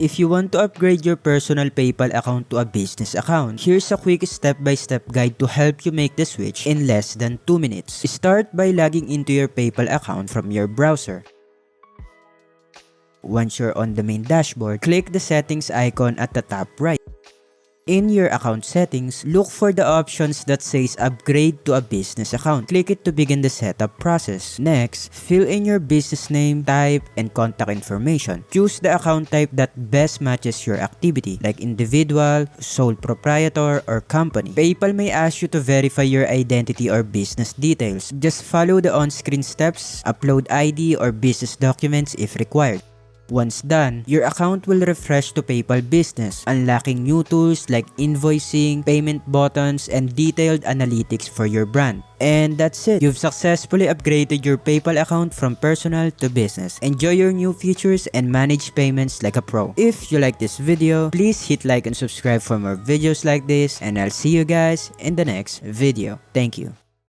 If you want to upgrade your personal PayPal account to a business account, here's a quick step-by-step guide to help you make the switch in less than 2 minutes. Start by logging into your PayPal account from your browser. Once you're on the main dashboard, click the settings icon at the top right. In your account settings, look for the options that says upgrade to a business account. Click it to begin the setup process. Next, fill in your business name, type, and contact information. Choose the account type that best matches your activity, like individual, sole proprietor, or company. PayPal may ask you to verify your identity or business details. Just follow the on-screen steps, upload ID or business documents if required. Once done, your account will refresh to PayPal Business, unlocking new tools like invoicing, payment buttons, and detailed analytics for your brand. And that's it. You've successfully upgraded your PayPal account from personal to business. Enjoy your new features and manage payments like a pro. If you like this video, please hit like and subscribe for more videos like this, and I'll see you guys in the next video. Thank you.